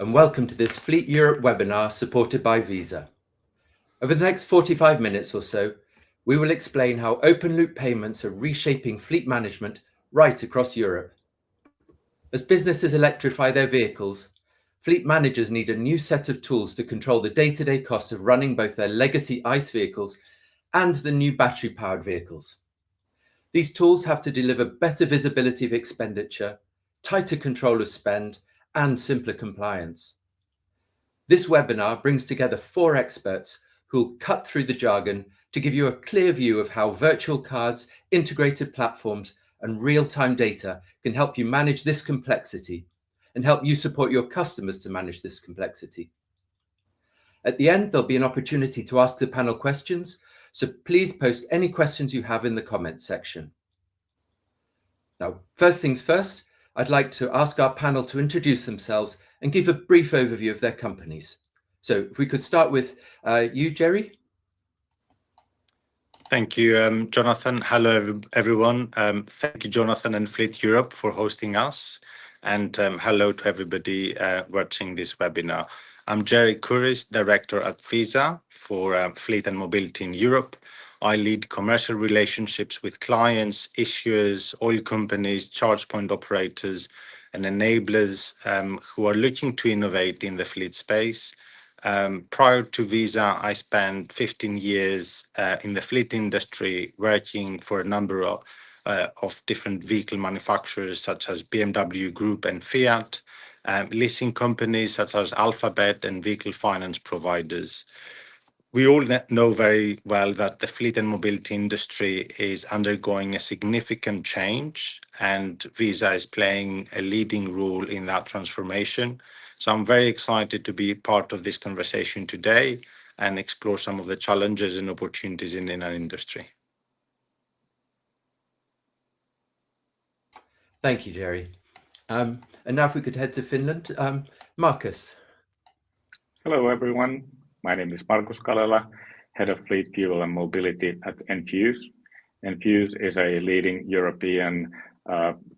and welcome to this Fleet Europe webinar supported by Visa. Over the next 45 minutes or so, we will explain how open-loop payments are reshaping fleet management right across Europe. As businesses electrify their vehicles, fleet managers need a new set of tools to control the day-to-day costs of running both their legacy ICE vehicles and the new battery-powered vehicles. These tools have to deliver better visibility of expenditure, tighter control of spend, and simpler compliance. This webinar brings together 4 experts who'll cut through the jargon to give you a clear view of how virtual cards, integrated platforms, and real-time data can help you manage this complexity and help you support your customers to manage this complexity. At the end, there'll be an opportunity to ask the panel questions, so please post any questions you have in the comments section. Now, first things first, I'd like to ask our panel to introduce themselves and give a brief overview of their companies. So if we could start with you, Jerry. Thank you, Jonathan. Hello, everyone. Thank you, Jonathan and Fleet Europe, for hosting us. And hello to everybody watching this webinar. I'm Jerry Couris, Director at Visa for Fleet and Mobility in Europe. I lead commercial relationships with clients, issuers, oil companies, charge point operators, and enablers who are looking to innovate in the fleet space. Prior to Visa, I spent 15 years in the fleet industry working for a number of different vehicle manufacturers such as BMW Group and Fiat, leasing companies such as Alphabet, and vehicle finance providers. We all know very well that the fleet and mobility industry is undergoing a significant change, and Visa is playing a leading role in that transformation. So I'm very excited to be part of this conversation today and explore some of the challenges and opportunities in our industry. Thank you, Jerry. And now if we could head to Finland, Markus. Hello, everyone. My name is Markus Kalela, Head of Fleet Fuel and Mobility at Enfuce. Enfuce is a leading European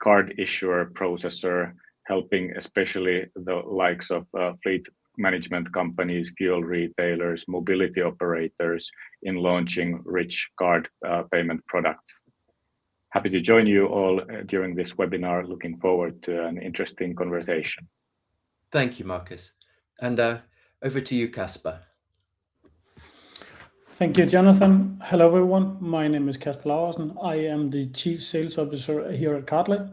card issuer processor, helping especially the likes of fleet management companies, fuel retailers, mobility operators in launching rich card payment products. Happy to join you all during this webinar. Looking forward to an interesting conversation. Thank you, Markus. And over to you, Kasper. Thank you, Jonathan. Hello, everyone. My name is Kasper Laursen. I am the Chief Sales Officer here at Cardlay.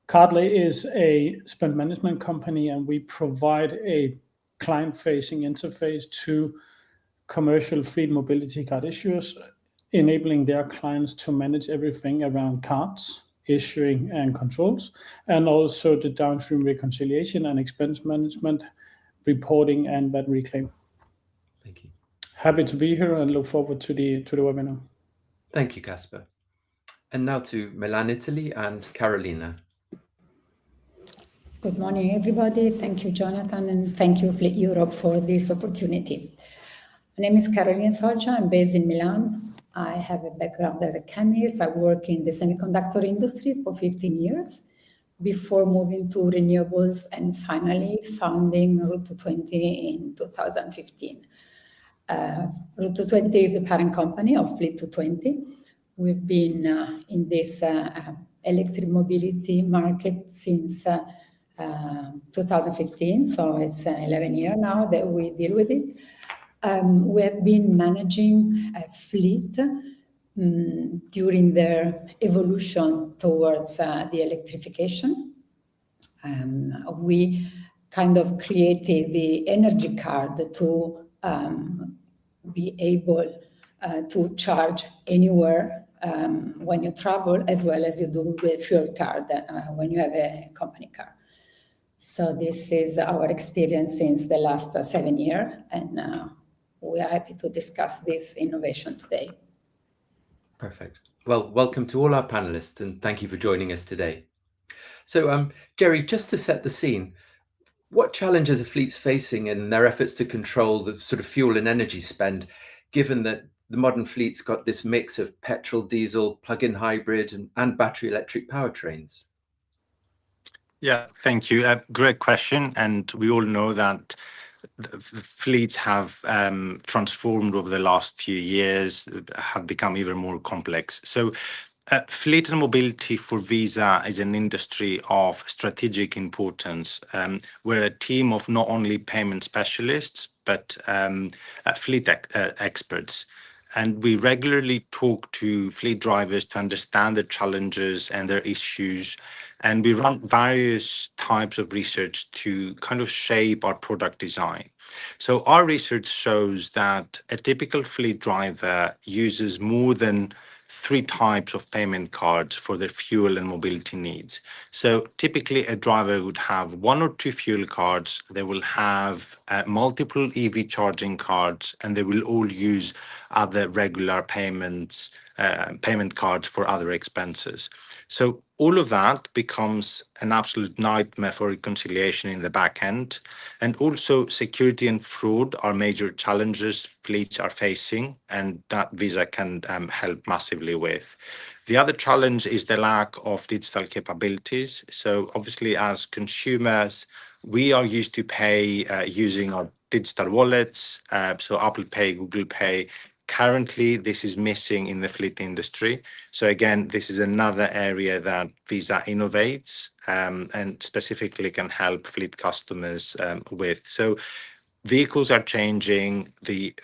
Cardlay is a spend management company, and we provide a client-facing interface to commercial fleet mobility card issuers, enabling their clients to manage everything around cards, issuing and controls, and also the downstream reconciliation and expense management, reporting, and VAT reclaim. Thank you. Happy to be here and look forward to the webinar. Thank you, Kasper. And now to Milan, Italy, and Carolina. Good morning, everybody. Thank you, Jonathan, and thank you, Fleet Europe, for this opportunity. My name is Carolina Solcia. I'm based in Milan. I have a background as a chemist. I work in the semiconductor industry for 15 years before moving to renewables and finally founding Route220 in 2015. Route220 is the parent company of Fleet220. We've been in this electric mobility market since 2015, so it's 11 years now that we deal with it. We have been managing a fleet during their evolution towards the electrification. We kind of created the energy card to be able to charge anywhere when you travel, as well as you do with fuel card when you have a company car. So this is our experience since the last 7 years, and we are happy to discuss this innovation today. Perfect. Well, welcome to all our panelists, and thank you for joining us today. So, Jerry, just to set the scene, what challenges are fleets facing in their efforts to control the sort of fuel and energy spend, given that the modern fleet's got this mix of petrol, diesel, plug-in hybrid, and battery electric powertrains? Yeah, thank you. Great question. And we all know that the fleets have transformed over the last few years, have become even more complex. So fleet and mobility for Visa is an industry of strategic importance. We're a team of not only payment specialists, but fleet experts. And we regularly talk to fleet drivers to understand their challenges and their issues. And we run various types of research to kind of shape our product design. So our research shows that a typical fleet driver uses more than 3 types of payment cards for their fuel and mobility needs. So typically a driver would have 1 or 2 fuel cards, they will have multiple EV charging cards, and they will all use other regular payment cards for other expenses. So all of that becomes an absolute nightmare for reconciliation in the back end. And also security and fraud are major challenges fleets are facing, and that Visa can help massively with. The other challenge is the lack of digital capabilities. So obviously as consumers, we are used to pay using our digital wallets, so Apple Pay, Google Pay. Currently, this is missing in the fleet industry. So again, this is another area that Visa innovates and specifically can help fleet customers with. So vehicles are changing, the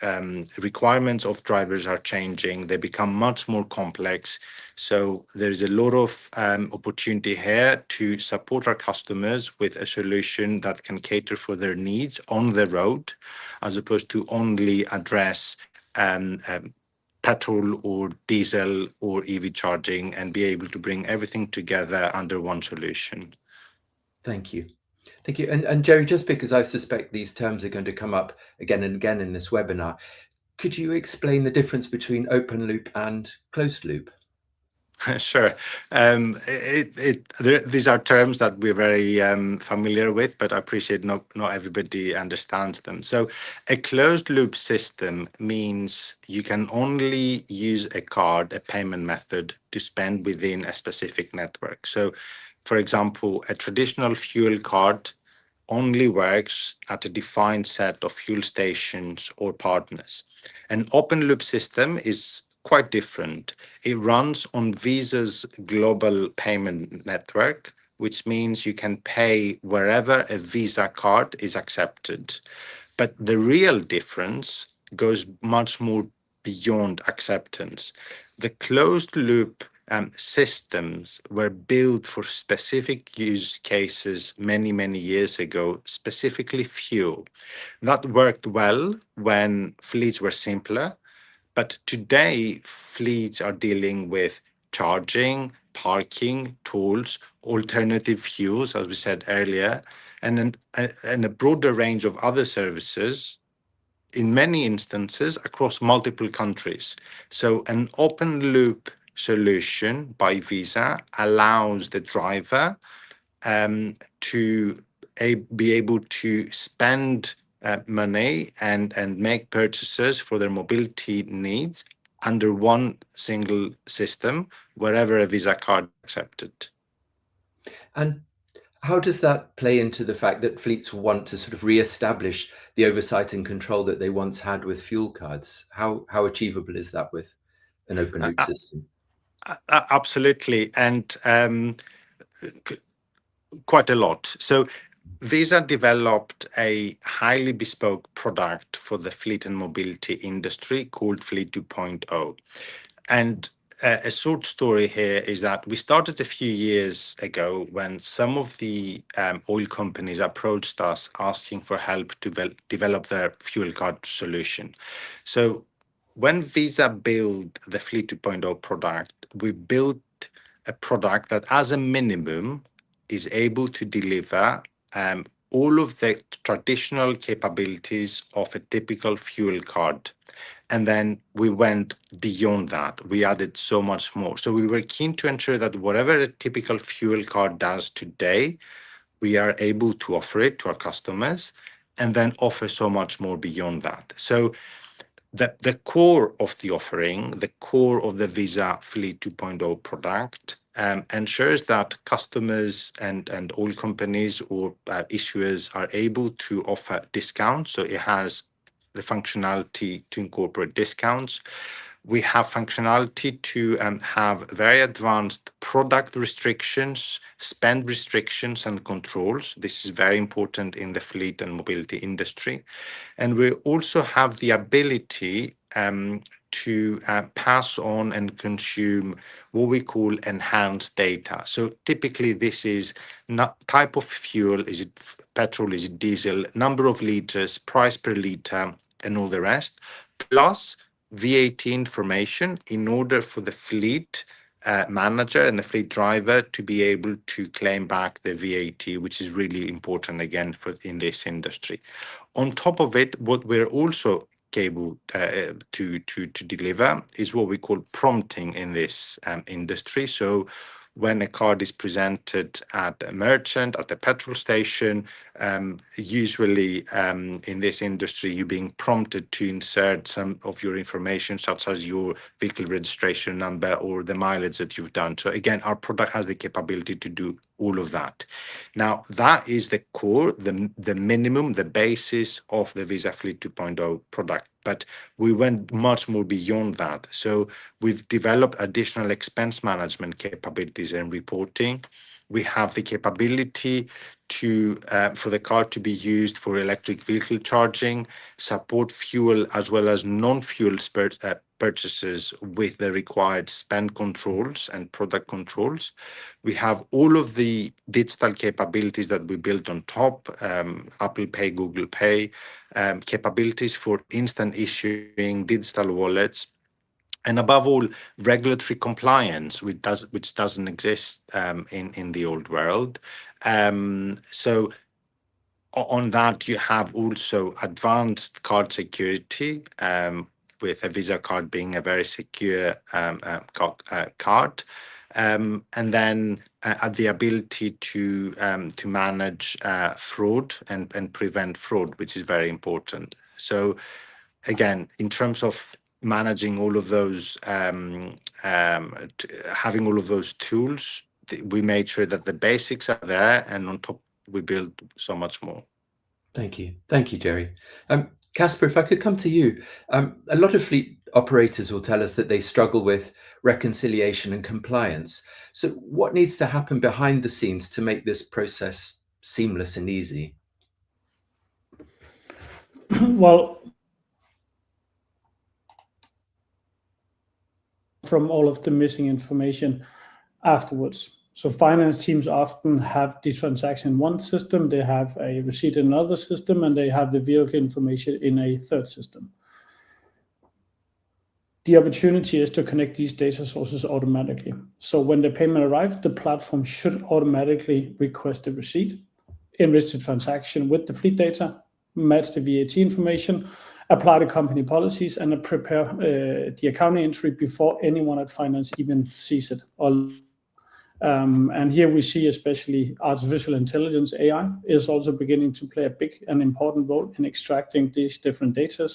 requirements of drivers are changing, they become much more complex. So there's a lot of opportunity here to support our customers with a solution that can cater for their needs on the road, as opposed to only address petrol or diesel or EV charging, and be able to bring everything together under one solution. Thank you. Thank you. And Jerry, just because I suspect these terms are going to come up again and again in this webinar, could you explain the difference between open loop and closed loop? Sure. These are terms that we're very familiar with, but I appreciate not everybody understands them. So a closed loop system means you can only use a card, a payment method, to spend within a specific network. So, for example, a traditional fuel card only works at a defined set of fuel stations or partners. An open loop system is quite different. It runs on Visa's global payment network, which means you can pay wherever a Visa card is accepted. But the real difference goes much more beyond acceptance. The closed loop systems were built for specific use cases many, many years ago, specifically fuel. That worked well when fleets were simpler, but today fleets are dealing with charging, parking, tolls, alternative fuels, as we said earlier, and a broader range of other services, in many instances across multiple countries. So an open loop solution by Visa allows the driver to be able to spend money and make purchases for their mobility needs under one single system wherever a Visa card is accepted. And how does that play into the fact that fleets want to sort of re-establish the oversight and control that they once had with fuel cards? How achievable is that with an open loop system? Absolutely, and quite a lot. So Visa developed a highly bespoke product for the fleet and mobility industry called Fleet 2.0. And a short story here is that we started a few years ago when some of the oil companies approached us asking for help to develop their fuel card solution. So when Visa built the Fleet 2.0 product, we built a product that as a minimum is able to deliver all of the traditional capabilities of a typical fuel card. And then we went beyond that. We added so much more. So we were keen to ensure that whatever a typical fuel card does today, we are able to offer it to our customers and then offer so much more beyond that. So the core of the offering, the core of the Visa Fleet 2.0 product ensures that customers and oil companies or issuers are able to offer discounts. So it has the functionality to incorporate discounts. We have functionality to have very advanced product restrictions, spend restrictions, and controls. This is very important in the fleet and mobility industry. And we also have the ability to pass on and consume what we call enhanced data. So typically this is not type of fuel, is it petrol, is it diesel, number of liters, price per liter, and all the rest, plus VAT information in order for the fleet manager and the fleet driver to be able to claim back the VAT, which is really important again in this industry. On top of it, what we're also able to deliver is what we call prompting in this industry. So when a card is presented at a merchant, at the petrol station, usually in this industry, you're being prompted to insert some of your information, such as your vehicle registration number or the mileage that you've done. So again, our product has the capability to do all of that. Now, that is the core, the minimum, the basis of the Visa Fleet 2.0 product. But we went much more beyond that. So we've developed additional expense management capabilities and reporting. We have the capability to for the card to be used for electric vehicle charging, support fuel as well as non-fuel purchases with the required spend controls and product controls. We have all of the digital capabilities that we built on top, Apple Pay, Google Pay, capabilities for instant issuing, digital wallets, and above all, regulatory compliance, which doesn't exist in the old world. So on that, you have also advanced card security, with a Visa card being a very secure card. And then the ability to manage fraud and prevent fraud, which is very important. So again, in terms of managing all of those, having all of those tools, we made sure that the basics are there, and on top we build so much more. Thank you, Jerry. Casper, if I could come to you, a lot of fleet operators will tell us that they struggle with reconciliation and compliance. So what needs to happen behind the scenes to make this process seamless and easy? Well, from all of the missing information afterwards. So finance teams often have the transaction in one system, they have a receipt in another system, and they have the vehicle information in a third system. The opportunity is to connect these data sources automatically. So when the payment arrives, the platform should automatically request a receipt, enrich the transaction with the fleet data, match the VAT information, apply the company policies, and prepare the accounting entry before anyone at finance even sees it. And here we see especially artificial intelligence, AI, is also beginning to play a big and important role in extracting these different data,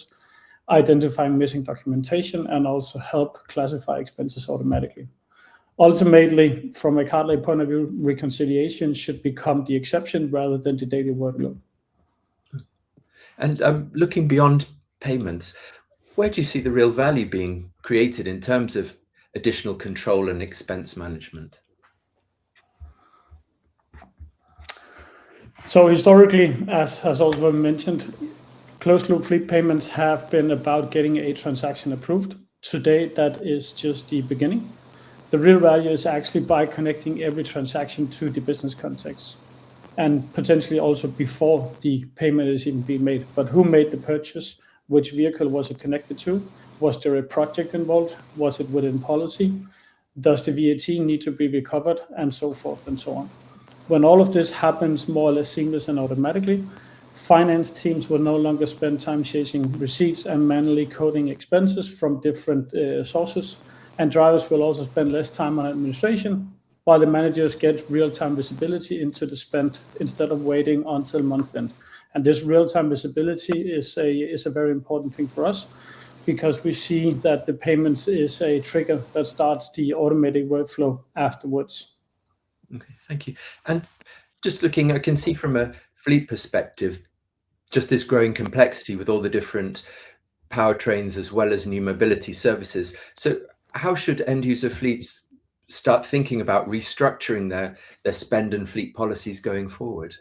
identifying missing documentation, and also help classify expenses automatically. Ultimately, from a Cardlay point of view, reconciliation should become the exception rather than the daily workload. And looking beyond payments, where do you see the real value being created in terms of additional control and expense management? So historically, as has also been mentioned, closed-loop fleet payments have been about getting a transaction approved. Today, that is just the beginning. The real value is actually by connecting every transaction to the business context, and potentially also before the payment is even being made. But who made the purchase? Which vehicle was it connected to? Was there a project involved? Was it within policy? Does the VAT need to be recovered? And so forth and so on. When all of this happens more or less seamless and automatically, finance teams will no longer spend time chasing receipts and manually coding expenses from different sources, and drivers will also spend less time on administration, while the managers get real-time visibility into the spend instead of waiting until month end. And this real-time visibility is a very important thing for us. because we see that the payments is a trigger that starts the automatic workflow afterwards. Okay, thank you. And just looking, I can see from a fleet perspective, just this growing complexity with all the different powertrains as well as new mobility services. So how should end user fleets start thinking about restructuring their spend and fleet policies going forward?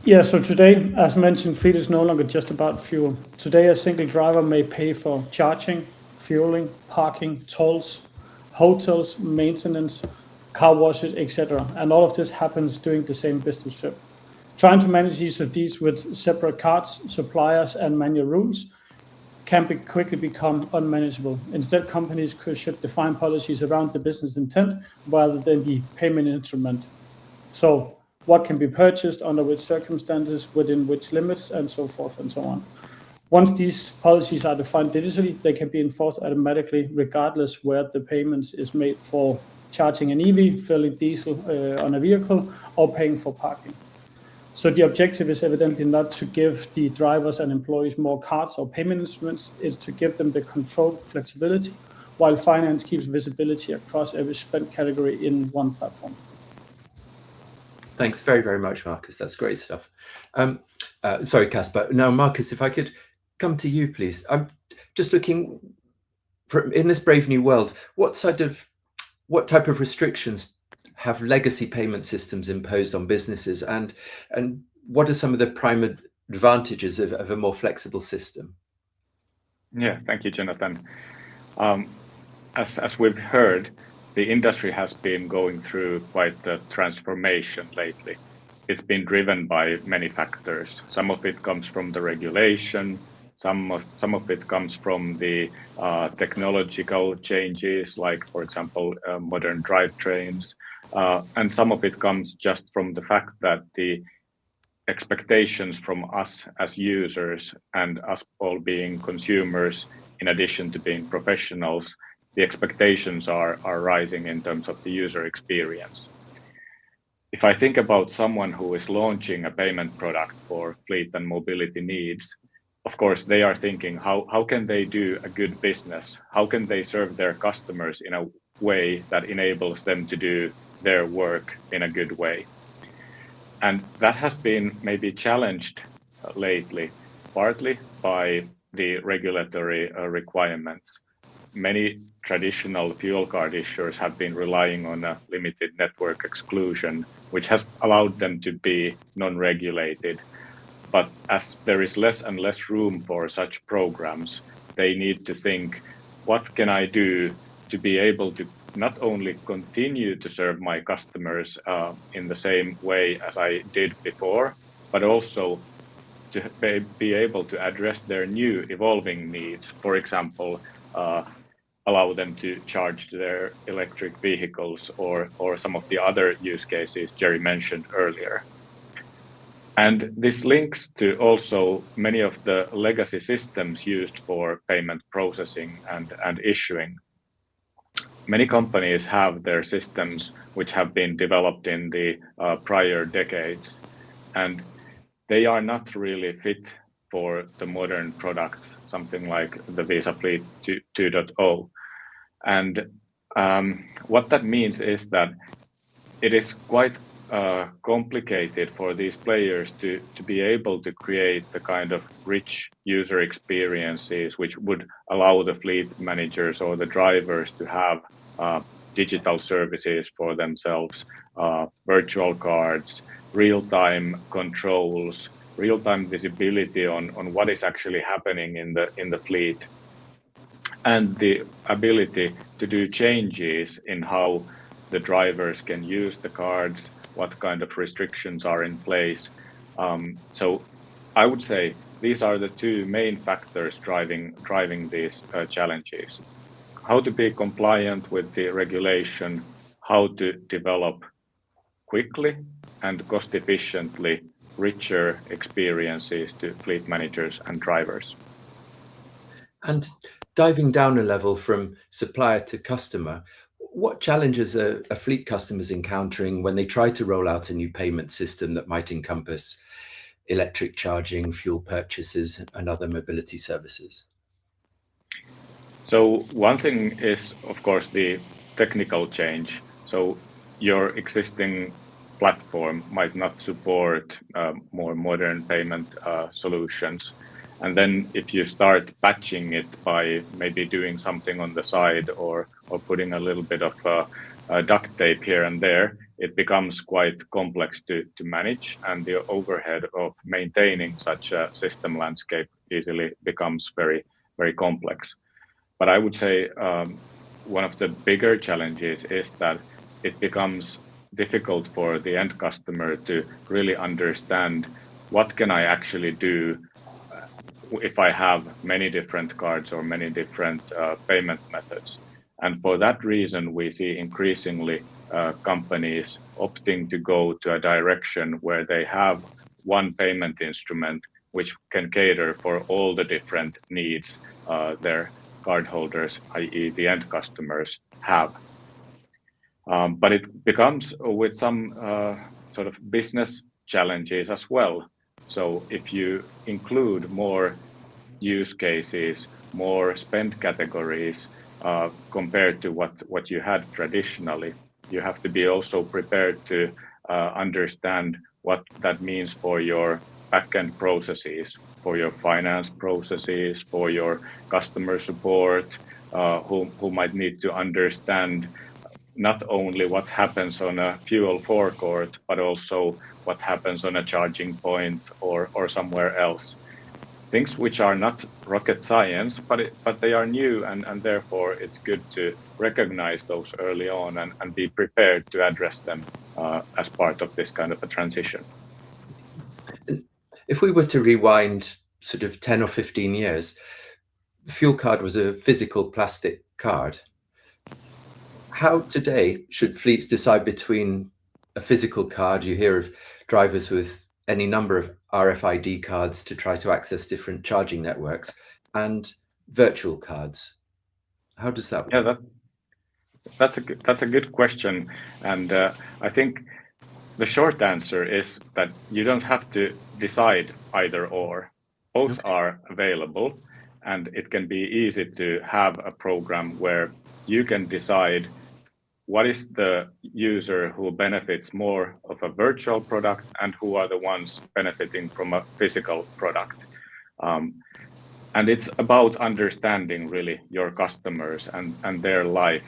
Yeah, so today, as mentioned, fleet is no longer just about fuel. Today, a single driver may pay for charging, fueling, parking, tolls, hotels, maintenance, car washes, etc. And all of this happens during the same business trip. Trying to manage each of these with separate cards, suppliers, and manual rules can quickly become unmanageable. Instead, companies should define policies around the business intent rather than the payment instrument. So what can be purchased, under which circumstances, within which limits, and so forth and so on. Once these policies are defined digitally, they can be enforced automatically regardless where the payments is made for charging an EV, filling diesel on a vehicle, or paying for parking. So the objective is evidently not to give the drivers and employees more cards or payment instruments, it's to give them the control flexibility, while finance keeps visibility across every spend category in one platform. Thanks very, very much, Marcus. That's great stuff. Sorry, Casper. Now, Marcus, if I could come to you, please. I'm just looking in this brave new world, what type of restrictions have legacy payment systems imposed on businesses, and what are some of the prime advantages of a more flexible system? Yeah, thank you, Jonathan. As we've heard, the industry has been going through quite a transformation lately. It's been driven by many factors. Some of it comes from the regulation, some of it comes from the technological changes, like, for example, modern drivetrains, and some of it comes just from the fact that the expectations from us as users and us all being consumers, in addition to being professionals, the expectations are rising in terms of the user experience. If I think about someone who is launching a payment product for fleet and mobility needs, of course, they are thinking, how can they do a good business? How can they serve their customers in a way that enables them to do their work in a good way? And that has been maybe challenged lately, partly by the regulatory requirements. Many traditional fuel card issuers have been relying on a limited network exclusion, which has allowed them to be non-regulated. But as there is less and less room for such programs, they need to think, what can I do to be able to not only continue to serve my customers in the same way as I did before, but also to be able to address their new evolving needs. For example, allow them to charge their electric vehicles or some of the other use cases Jerry mentioned earlier. And this links to also many of the legacy systems used for payment processing and issuing. Many companies have their systems which have been developed in the prior decades, and they are not really fit for the modern products, something like the Visa Fleet 2.0. And what that means is that it is quite complicated for these players to be able to create the kind of rich user experiences which would allow the fleet managers or the drivers to have digital services for themselves, virtual cards, real-time controls, real-time visibility on what is actually happening in the fleet, and the ability to do changes in how the drivers can use the cards, what kind of restrictions are in place. So I would say these are the two main factors driving these challenges. How to be compliant with the regulation, how to develop quickly and cost efficiently richer experiences to fleet managers and drivers. And diving down a level from supplier to customer, what challenges are fleet customers encountering when they try to roll out a new payment system that might encompass electric charging, fuel purchases, and other mobility services? So one thing is, of course, the technical change. So your existing platform might not support more modern payment solutions. And then if you start patching it by maybe doing something on the side or putting a little bit of duct tape here and there, it becomes quite complex to manage, and the overhead of maintaining such a system landscape easily becomes very, very complex. But I would say one of the bigger challenges is that it becomes difficult for the end customer to really understand what can I actually do if I have many different cards or many different payment methods. And for that reason, we see increasingly companies opting to go to a direction where they have one payment instrument which can cater for all the different needs their cardholders, i.e. the end customers, have. But it becomes with some sort of business challenges as well. So if you include more use cases, more spend categories compared to what you had traditionally, you have to be also prepared to understand what that means for your backend processes, for your finance processes, for your customer support, who might need to understand not only what happens on a fuel forecourt, but also what happens on a charging point or somewhere else. Things which are not rocket science, but they are new, and therefore it's good to recognize those early on and be prepared to address them as part of this kind of a transition. If we were to rewind sort of 10 or 15 years, fuel card was a physical plastic card. How today should fleets decide between a physical card? You hear of drivers with any number of RFID cards to try to access different charging networks, and virtual cards. How does that work? Yeah, that's a good question, and I think the short answer is that you don't have to decide either or. Both are available, and it can be easy to have a program where you can decide what is the user who benefits more of a virtual product and who are the ones benefiting from a physical product. And it's about understanding really your customers and their life.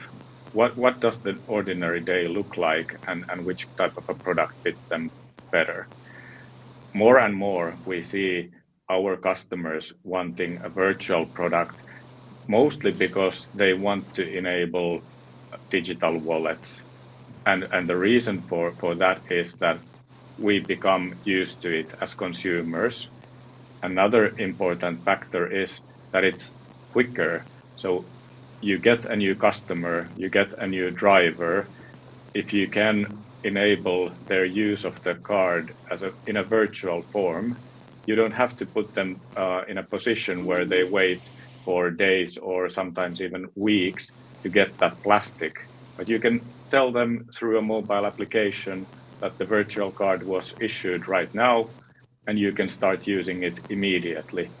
What does the ordinary day look like, and which type of a product fits them better? More and more we see our customers wanting a virtual product, mostly because they want to enable digital wallets. And the reason for that is that we become used to it as consumers. Another important factor is that it's quicker. So you get a new customer, you get a new driver. If you can enable their use of the card in a virtual form, you don't have to put them in a position where they wait for days or sometimes even weeks to get that plastic. But you can tell them through a mobile application that the virtual card was issued right now, and you can start using it immediately,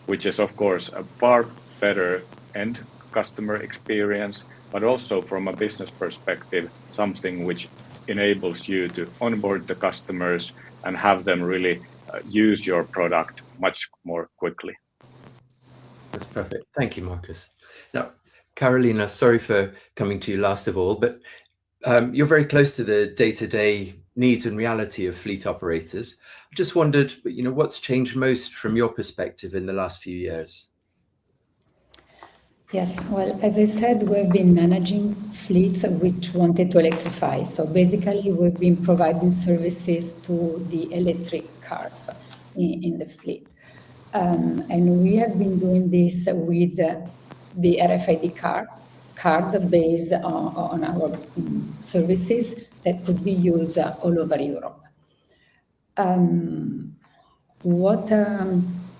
which is of course a far better end customer experience, but also from a business perspective, something which enables you to onboard the customers and have them really use your product much more quickly. That's perfect. Thank you, Marcus. Now, Carolina, sorry for coming to you last of all, but you're very close to the day-to-day needs and reality of fleet operators. I just wondered, what's changed most from your perspective in the last few years? Yes, well, as I said, we've been managing fleets which wanted to electrify. So basically, we've been providing services to the electric cars in the fleet. And we have been doing this with the RFID card based on our services that could be used all over Europe. What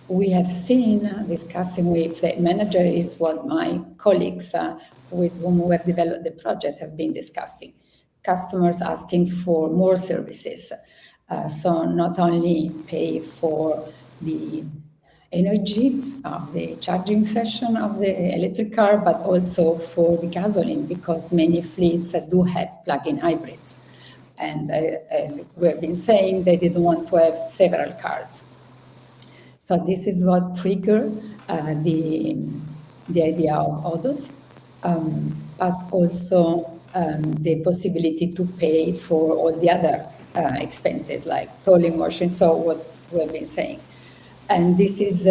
we have seen discussing with the manager is what my colleagues with whom we have developed the project have been discussing. Customers asking for more services, So not only pay for the energy of the charging session of the electric car, but also for the gasoline, because many fleets do have plug-in hybrids. And as we've been saying, they didn't want to have several cars. So this is what triggered the idea of ODOS, but also the possibility to pay for all the other expenses like tolling machines, so what we've been saying. And this is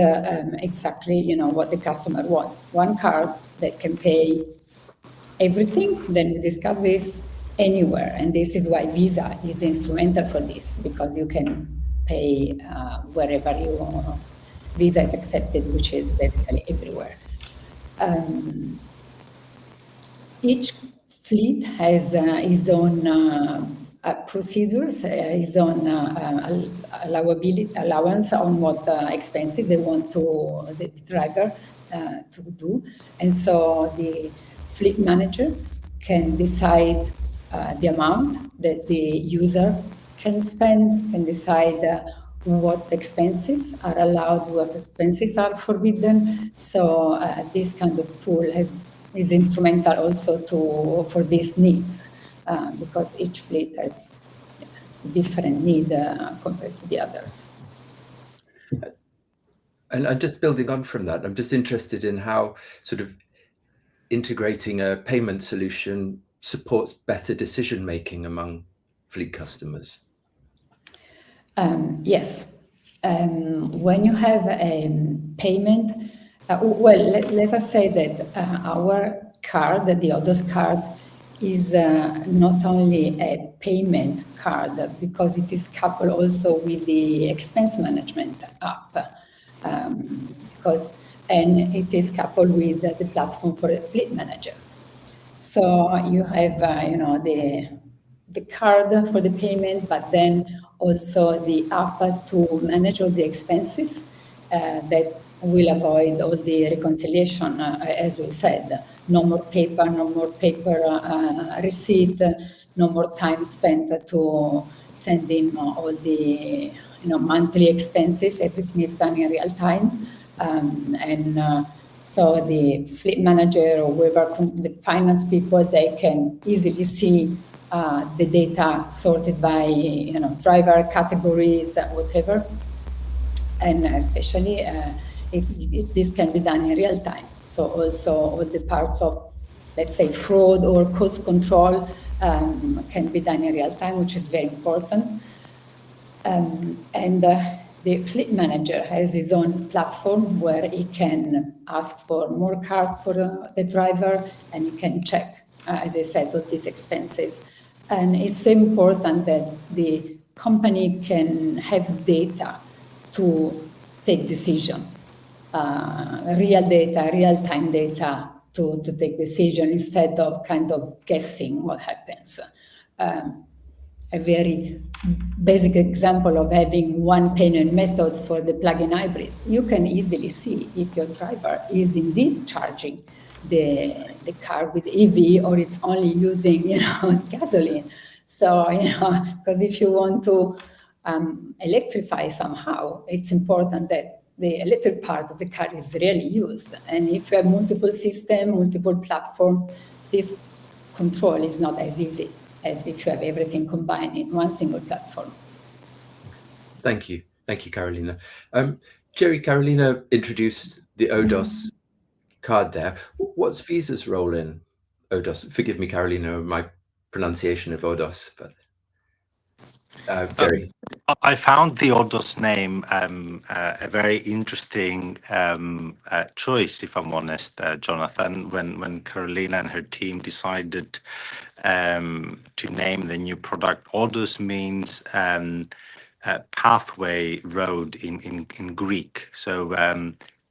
exactly what the customer wants. One card that can pay everything, then we discuss this anywhere. And this is why Visa is instrumental for this, because you can pay wherever you want. Visa is accepted, which is basically everywhere. Each fleet has his own procedures, his own allowance on what expenses they want the driver to do. And so the fleet manager can decide the amount that the user can spend, can decide what expenses are allowed, what expenses are forbidden. So this kind of tool is instrumental also for these needs, because each fleet has a different need compared to the others. And just building on from that, I'm just interested in how sort of integrating a payment solution supports better decision making among fleet customers. Yes. When you have a payment, let us say that our card, the ODOS card, is not only a payment card, because it is coupled also with the expense management app, and it is coupled with the platform for the fleet manager. So you have the card for the payment, but then also the app to manage all the expenses that will avoid all the reconciliation, as we said. No more paper receipt, no more time spent to send in all the monthly expenses. Everything is done in real time, so the fleet manager or whoever, the finance people, they can easily see the data sorted by driver categories, whatever, and especially this can be done in real time. So also all the parts of, let's say, fraud or cost control can be done in real time, which is very important. The fleet manager has his own platform where he can ask for more card for the driver, and he can check, as I said, all these expenses. And it's important that the company can have data to take decision, real data, real-time data to take decision, instead of kind of guessing what happens. A very basic example of having one payment method for the plug-in hybrid. You can easily see if your driver is indeed charging the car with EV, or it's only using gasoline. So because if you want to electrify somehow, it's important that the electric part of the car is really used. And if you have multiple systems, multiple platforms, this control is not as easy as if you have everything combined in one single platform. Thank you, Carolina. Jerry, Carolina introduced the ODOS card there. What's Visa's role in ODOS? Forgive me, Carolina, my pronunciation of ODOS, but Jerry. I found the ODOS name a very interesting choice, if I'm honest, Jonathan, when Carolina and her team decided to name the new product. ODOS means pathway, road in Greek. So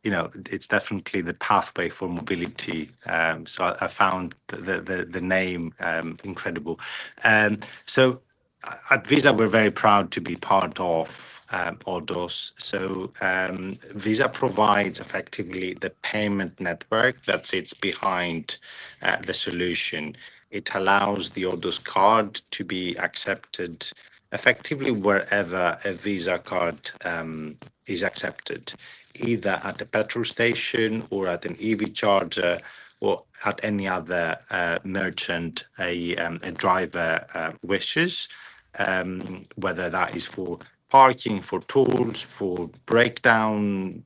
it's definitely the pathway for mobility. So I found the name incredible. So at Visa, we're very proud to be part of ODOS. So Visa provides effectively the payment network that sits behind the solution. It allows the ODOS card to be accepted effectively wherever a Visa card is accepted, either at a petrol station or at an EV charger or at any other merchant a driver wishes, whether that is for parking, for tolls, for breakdown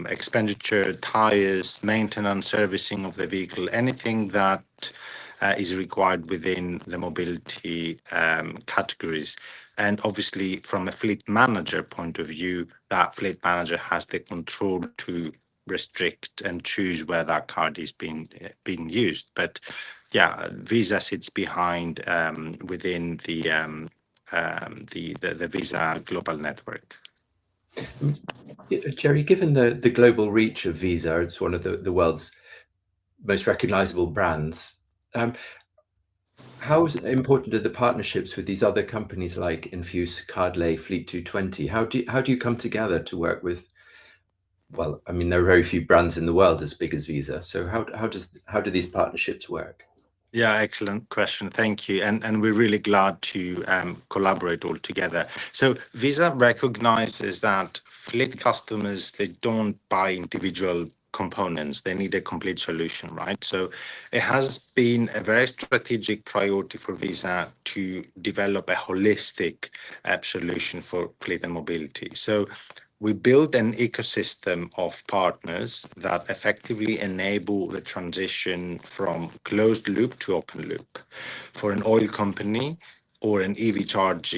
expenditure, tires, maintenance, servicing of the vehicle, anything that is required within the mobility categories. And obviously, from a fleet manager point of view, that fleet manager has the control to restrict and choose where that card is being used. But yeah, Visa sits behind within the Visa global network. Jerry, given the global reach of Visa, it's one of the world's most recognizable brands. How important are the partnerships with these other companies like Enfuce, Cardlay, Fleet220? How do you come together to work with? Well, I mean, there are very few brands in the world as big as Visa. So how do these partnerships work? Yeah, excellent question. Thank you. And we're really glad to collaborate all together. So Visa recognizes that fleet customers, they don't buy individual components. They need a complete solution, right? So it has been a very strategic priority for Visa to develop a holistic solution for fleet and mobility. So we build an ecosystem of partners that effectively enable the transition from closed loop to open loop. For an oil company or an EV charge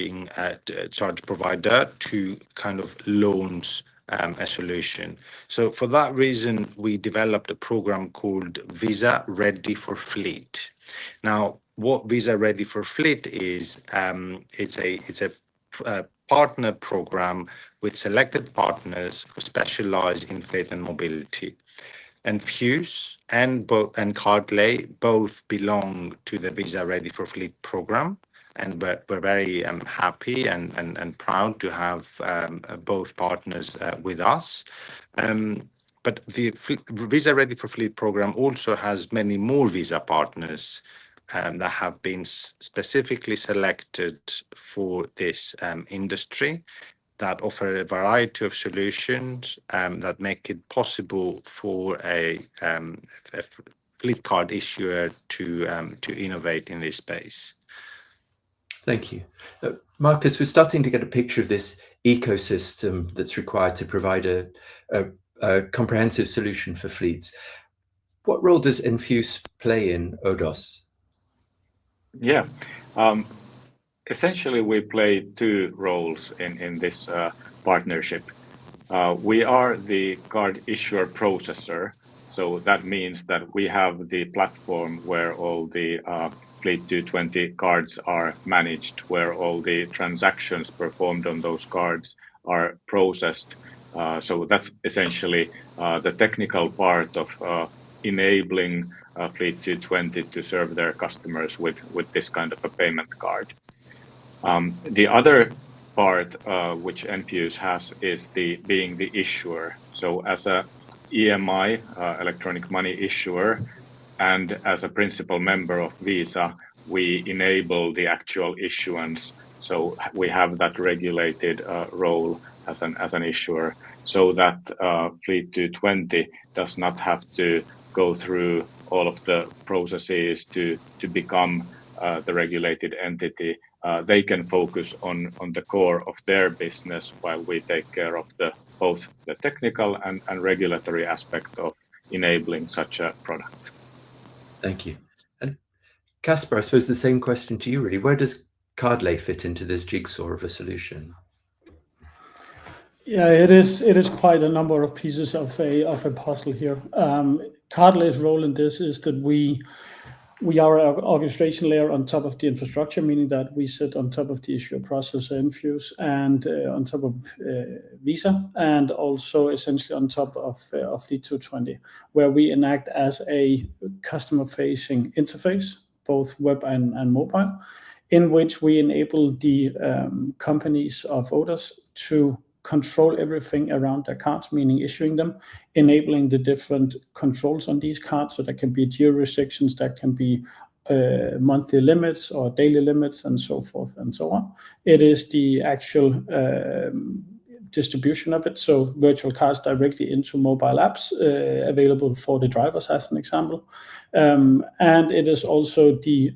provider to kind of launch a solution. So for that reason, we developed a program called Visa Ready for Fleet. Now, what Visa Ready for Fleet is, it's a partner program with selected partners who specialize in fleet and mobility. Enfuce and Cardlay both belong to the Visa Ready for Fleet program, and we're very happy and proud to have both partners with us. But the Visa Ready for Fleet program also has many more Visa partners that have been specifically selected for this industry, that offer a variety of solutions that make it possible for a fleet card issuer to innovate in this space. Thank you. Marcus, we're starting to get a picture of this ecosystem that's required to provide a comprehensive solution for fleets. What role does Enfuce play in ODOS? Yeah, essentially we play two roles in this partnership. We are the card issuer processor, so that means that we have the platform where all the Fleet220 cards are managed, where all the transactions performed on those cards are processed. So that's essentially the technical part of enabling Fleet220 to serve their customers with this kind of a payment card. The other part which Enfuce has is being the issuer. So as a EMI, electronic money issuer, and as a principal member of Visa, we enable the actual issuance. So we have that regulated role as an issuer, so that Fleet220 does not have to go through all of the processes to become the regulated entity. They can focus on the core of their business while we take care of both the technical and regulatory aspect of enabling such a product. Thank you. And Casper, I suppose the same question to you really. Where does Cardlay fit into this jigsaw of a solution? Yeah, it is quite a number of pieces of a puzzle here. Cardlay's role in this is that we are an orchestration layer on top of the infrastructure, meaning that we sit on top of the issuer processor Enfuce and on top of Visa, and also essentially on top of Fleet220, where we enact as a customer-facing interface, both web and mobile, in which we enable the companies of ODOS to control everything around their cards, meaning issuing them, enabling the different controls on these cards. So there can be geo restrictions, that can be monthly limits or daily limits and so forth and so on. It is the actual distribution of it, so virtual cards directly into mobile apps available for the drivers, as an example. And it is also the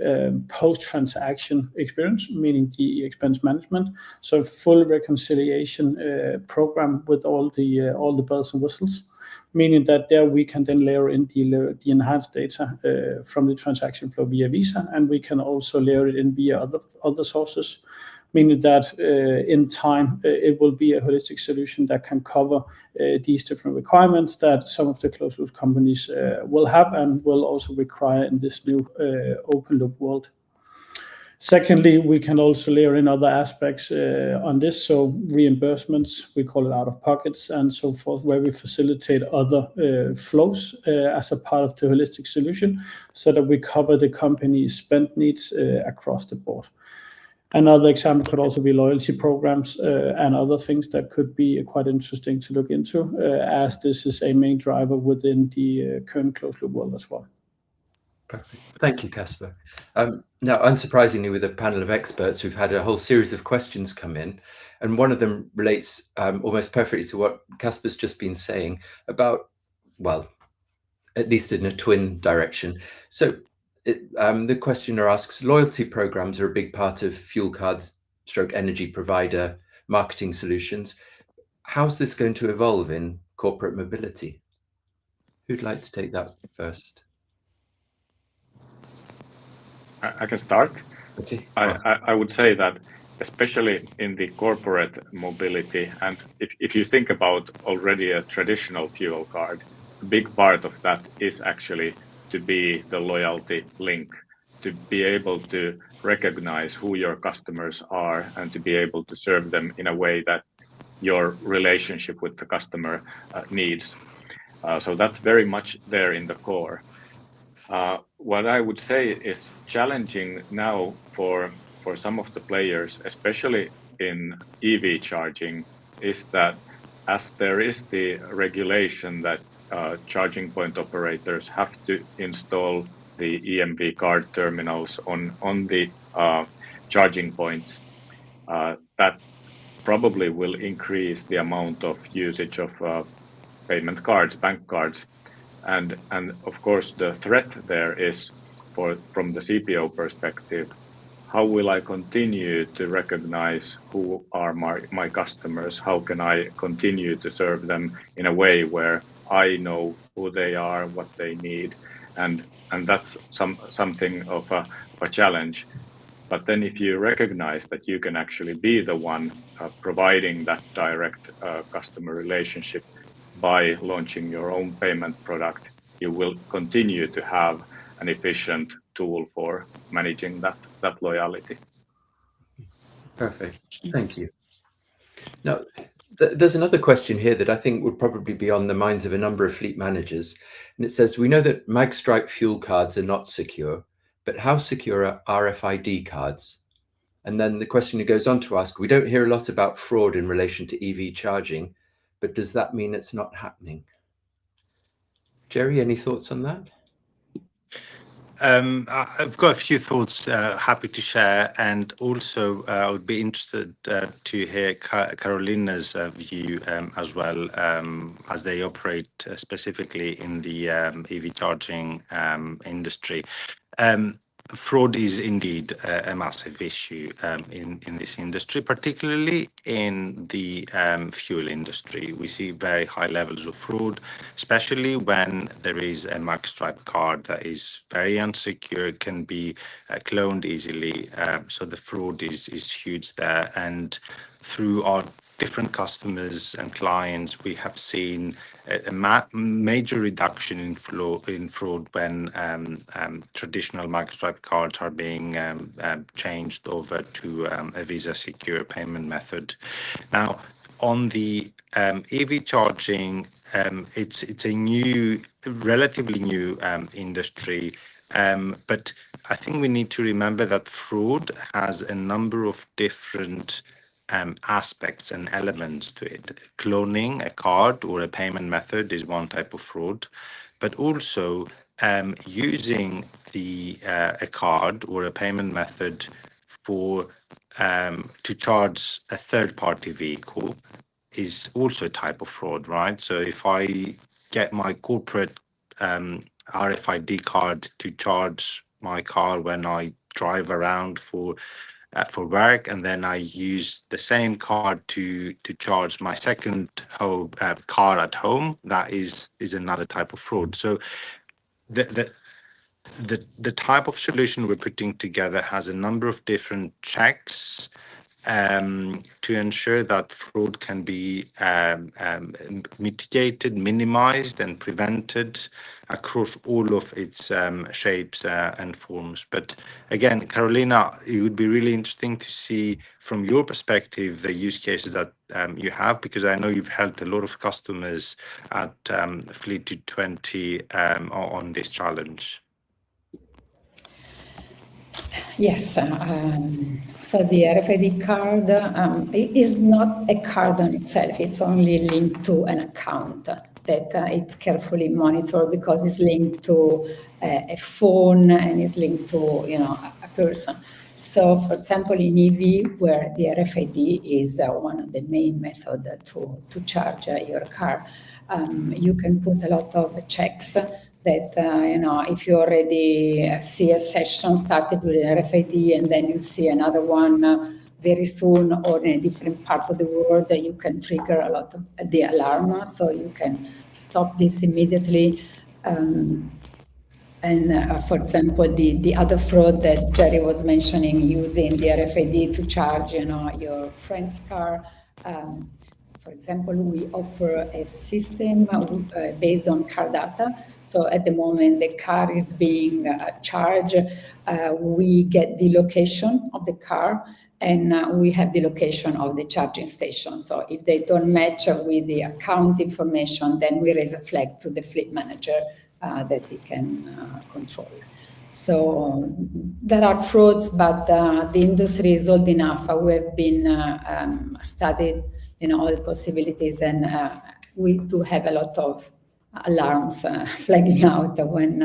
post-transaction experience, meaning the expense management. So full reconciliation program with all the bells and whistles, meaning that there we can then layer in the enhanced data from the transaction flow via Visa, and we can also layer it in via other sources, meaning that in time it will be a holistic solution that can cover these different requirements that some of the closed loop companies will have and will also require in this new open loop world. Secondly, we can also layer in other aspects on this, so reimbursements, we call it out of pockets and so forth, where we facilitate other flows as a part of the holistic solution, so that we cover the company's spend needs across the board. Another example could also be loyalty programs and other things that could be quite interesting to look into, as this is a main driver within the current closed loop world as well. Perfect. Thank you, Casper. Now, unsurprisingly, with a panel of experts, we've had a whole series of questions come in, and one of them relates almost perfectly to what Casper's just been saying about, well, at least in a twin direction. So the questioner asks, loyalty programs are a big part of fuel card / energy provider marketing solutions. How's this going to evolve in corporate mobility? Who'd like to take that first? I can start. Okay. I would say that especially in the corporate mobility, and if you think about already a traditional fuel card, a big part of that is actually to be the loyalty link, to be able to recognize who your customers are and to be able to serve them in a way that your relationship with the customer needs. So that's very much there in the core. What I would say is challenging now for some of the players, especially in EV charging, is that as there is the regulation that charging point operators have to install the EMV card terminals on the charging points, that probably will increase the amount of usage of payment cards, bank cards. And of course, the threat there is from the CPO perspective, how will I continue to recognize who are my customers? How can I continue to serve them in a way where I know who they are, what they need? And that's something of a challenge. But then if you recognize that you can actually be the one providing that direct customer relationship by launching your own payment product, you will continue to have an efficient tool for managing that loyalty. Perfect. Thank you. Now, there's another question here that I think would probably be on the minds of a number of fleet managers. And it says, we know that magstripe fuel cards are not secure, but how secure are RFID cards? And then the questioner goes on to ask, we don't hear a lot about fraud in relation to EV charging, but does that mean it's not happening? Jerry, any thoughts on that? I've got a few thoughts happy to share, and also I would be interested to hear Carolina's view as well, as they operate specifically in the EV charging industry. Fraud is indeed a massive issue in this industry, particularly in the fuel industry. We see very high levels of fraud, especially when there is a magstripe card that is very unsecure, can be cloned easily. So the fraud is huge there. And through our different customers and clients, we have seen a major reduction in fraud when traditional magstripe cards are being changed over to a Visa secure payment method. Now, on the EV charging, it's a relatively new industry, but I think we need to remember that fraud has a number of different aspects and elements to it. Cloning a card or a payment method is one type of fraud, but also using a card or a payment method for to charge a third-party vehicle is also a type of fraud, right? So if I get my corporate RFID card to charge my car when I drive around for work, and then I use the same card to charge my second car at home, that is another type of fraud. So the type of solution we're putting together has a number of different checks to ensure that fraud can be mitigated, minimized, and prevented across all of its shapes and forms. But again, Carolina, it would be really interesting to see from your perspective the use cases that you have, because I know you've helped a lot of customers at Fleet220 on this challenge. Yes, so the RFID card is not a card on itself. It's only linked to an account that it's carefully monitored because it's linked to a phone and it's linked to a person. So, for example, in EV, where the RFID is one of the main methods to charge your car, you can put a lot of checks that, if you already see a session started with RFID and then you see another one very soon or in a different part of the world, that you can trigger a lot of the alarm, so you can stop this immediately. For example, the other fraud that Jerry was mentioning, using the RFID to charge, your friend's car. For example, we offer a system based on car data. So at the moment the car is being charged, we get the location of the car and we have the location of the charging station. So if they don't match with the account information, then we raise a flag to the fleet manager that he can control. So there are frauds, but the industry is old enough. We have been studied all the possibilities, and we do have a lot of alarms flagging out when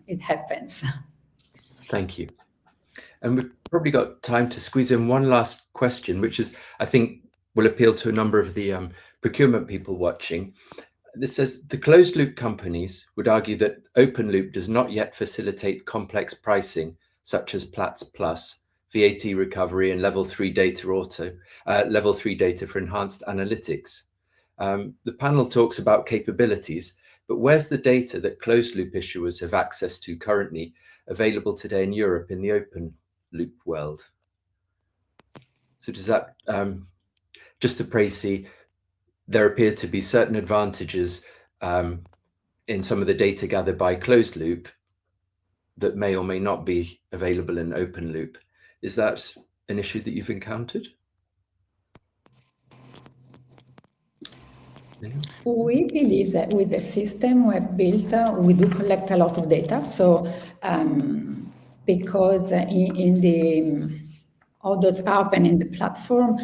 it happens. Thank you. And we've probably got time to squeeze in one last question, which is, I think, will appeal to a number of the procurement people watching. This says, the closed loop companies would argue that open loop does not yet facilitate complex pricing, such as Platts Plus, VAT recovery, and level 3 data for enhanced analytics. The panel talks about capabilities, but where's the data that closed loop issuers have access to currently available today in Europe in the open loop world? So does that, just to précis, there appear to be certain advantages in some of the data gathered by closed loop that may or may not be available in open loop. Is that an issue that you've encountered? We believe that with the system we have built, we do collect a lot of data. So because in the Others app and in the platform,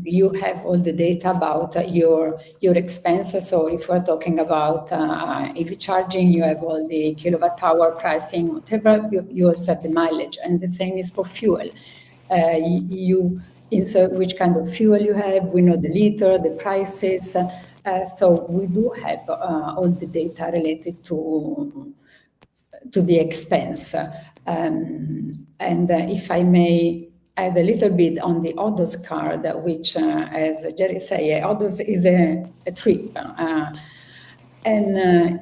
you have all the data about your expenses. So if we're talking about EV charging, you have all the kilowatt hour pricing, whatever. You also have the mileage, and the same is for fuel. You insert which kind of fuel you have. We know the liter, the prices. So we do have all the data related to the expense. And if I may add a little bit on the Others card, which, as Jerry said, Others is a trip. And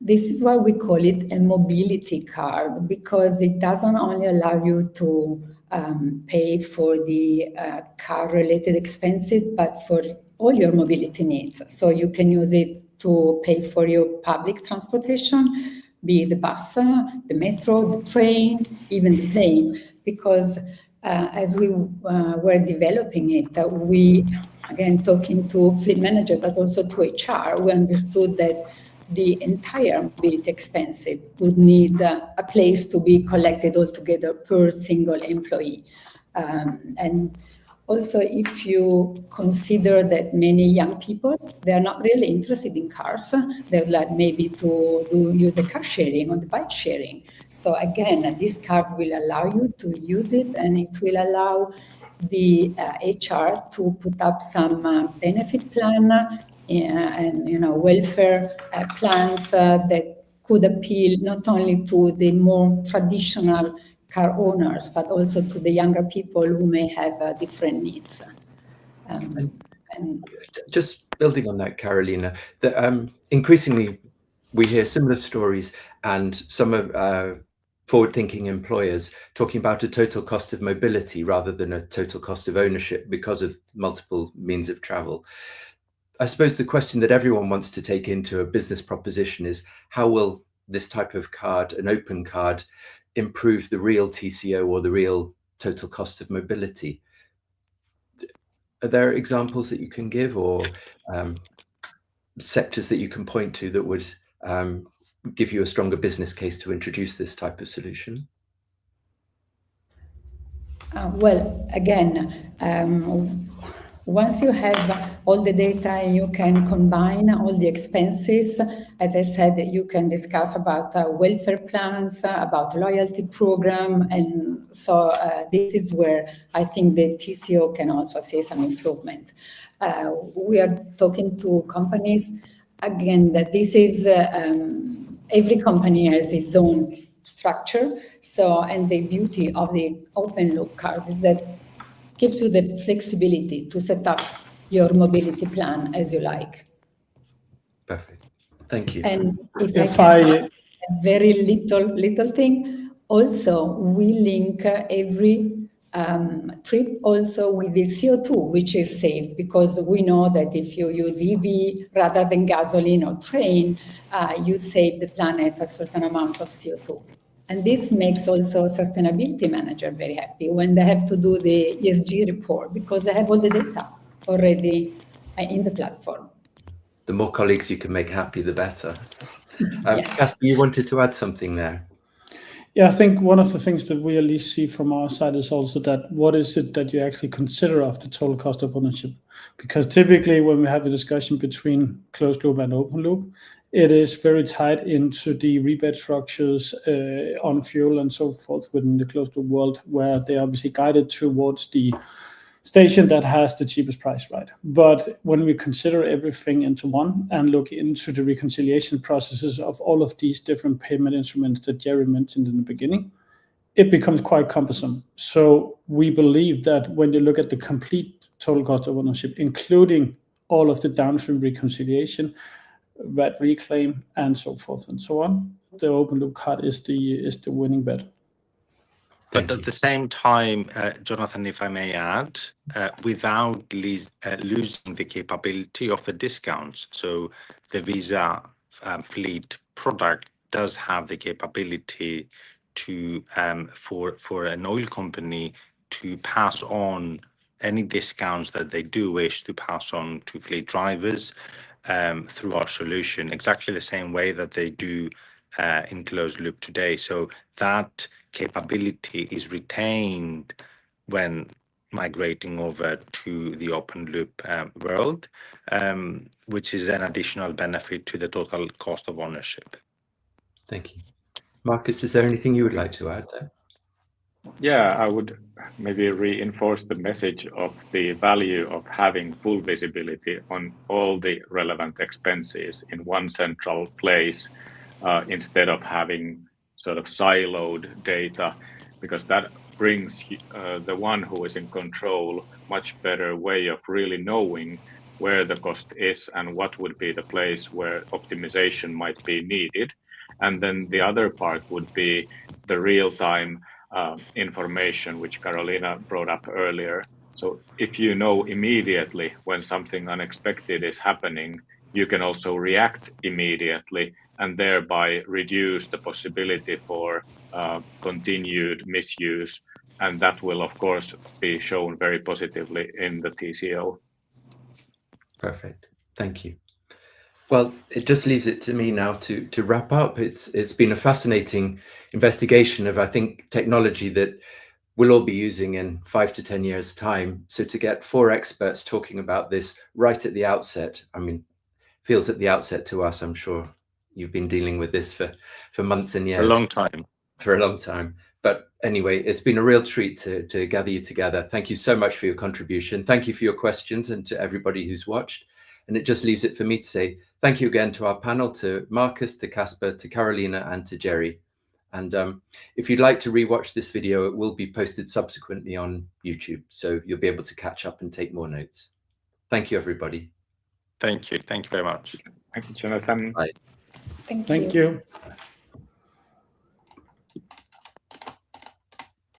this is why we call it a mobility card, because it doesn't only allow you to pay for the car-related expenses, but for all your mobility needs. So you can use it to pay for your public transportation, be it the bus, the metro, the train, even the plane, because as we were developing it, we, again, talking to fleet manager, but also to HR, we understood that the entire mobility expenses would need a place to be collected altogether per single employee. And Also, if you consider that many young people, they are not really interested in cars, they would like maybe to use the car sharing or the bike sharing. So again, this card will allow you to use it, and it will allow the HR to put up some benefit plan and welfare plans that could appeal not only to the more traditional car owners, but also to the younger people who may have different needs. And just building on that, Carolina, that increasingly we hear similar stories, and some of forward-thinking employers talking about a total cost of mobility rather than a total cost of ownership because of multiple means of travel. I suppose the question that everyone wants to take into a business proposition is, how will this type of card, an open card, improve the real TCO or the real total cost of mobility? Are there examples that you can give, or sectors that you can point to that would give you a stronger business case to introduce this type of solution? Well, again, once you have all the data and you can combine all the expenses, as I said, you can discuss about welfare plans, about loyalty program, and so this is where I think the TCO can also see some improvement. We are talking to companies, again, that this is, every company has its own structure, so, and the beauty of the open loop card is that gives you the flexibility to set up your mobility plan as you like. Perfect. Thank you. And if I can add a very little thing, also we link every trip also with the CO2, which is saved, because we know that if you use EV rather than gasoline or train, you save the planet a certain amount of CO2. And this makes also sustainability manager very happy when they have to do the ESG report, because they have all the data already in the platform. The more colleagues you can make happy, the better. Yes. Casper, you wanted to add something there. Yeah, I think one of the things that we at least see from our side is also that what is it that you actually consider of the total cost of ownership? Because typically when we have the discussion between closed loop and open loop, it is very tied into the rebate structures on fuel and so forth within the closed loop world, where they are obviously guided towards the station that has the cheapest price, right? But when we consider everything into one and look into the reconciliation processes of all of these different payment instruments that Jerry mentioned in the beginning, it becomes quite cumbersome. So we believe that when you look at the complete total cost of ownership, including all of the downstream reconciliation, VAT reclaim, and so forth and so on, the open loop card is the winning bet. But at the same time, Jonathan, if I may add, without losing the capability of the discounts. So the Visa fleet product does have the capability to for an oil company to pass on any discounts that they do wish to pass on to fleet drivers through our solution, exactly the same way that they do in closed loop today. So that capability is retained when migrating over to the open loop world, which is an additional benefit to the total cost of ownership. Thank you. Marcus, is there anything you would like to add there? Yeah, I would maybe reinforce the message of the value of having full visibility on all the relevant expenses in one central place instead of having sort of siloed data, because that brings the one who is in control much better way of really knowing where the cost is and what would be the place where optimization might be needed. And then the other part would be the real-time information, which Carolina brought up earlier. So if you know immediately when something unexpected is happening, you can also react immediately and thereby reduce the possibility for continued misuse. And that will, of course, be shown very positively in the TCO. Perfect. Thank you. Well, it just leaves it to me now to wrap up. It's been a fascinating investigation of, I think, technology that we'll all be using in 5 to 10 years' time. So to get 4 experts talking about this right at the outset, I mean, feels at the outset to us, I'm sure you've been dealing with this for months and years. A long time. For a long time. But anyway, it's been a real treat to gather you together. Thank you so much for your contribution. Thank you for your questions, and to everybody who's watched. And it just leaves it for me to say thank you again to our panel, to Marcus, to Casper, to Carolina, and to Jerry. And if you'd like to rewatch this video, it will be posted subsequently on YouTube, so you'll be able to catch up and take more notes. Thank you, everybody. Thank you. Thank you very much. Thank you, Jonathan. Bye. Thank Thank you. you.